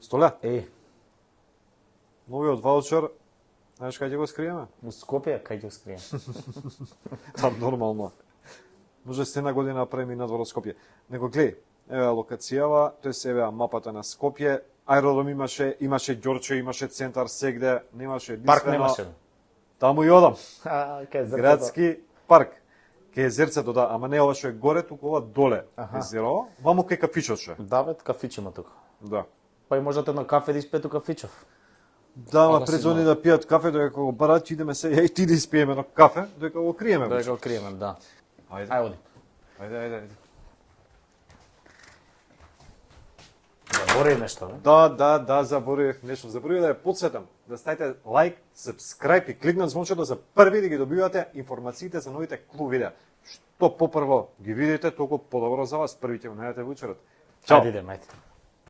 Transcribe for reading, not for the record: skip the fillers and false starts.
Столе, Новиот ваучер, знаеш кај ќе го скриеме? у Скопје, кај ќе скрием? Там нормално. Може се една година премина надвор од Скопје. Него глеј, еве локацијава, тоест еве мапата на Скопје, аеродром имаше Ѓорче, имаше центар сегде, немаше единствено. Парк немаше. Таму и одам. Кај зрцето. Градски парк. Кај езерцето, да, ама не ова што е горе, туку ова доле. Езеро, ваму кај кафичот. Давид, кафич има тука. Да. Па и можете на кафе да испиете кафичов. Да, ама Ама пред си они да пијат кафе, додека го барат, идеме се, ја и ти да испиеме едно кафе, додека го криеме. Да го криеме, да. Ајде. Ајде, оди. Ајде. Заборив нешто, бе? Да, заборавив нешто. Заборавив да ја потсетам, да ставите лайк, subscribe и кликнат звончето за први да ги добивате информациите за новите клуб видеа. Што попрво ги видите, толку подобро за вас, први ќе го најдете вечерот. Чао. Ајде, идеме, ајде.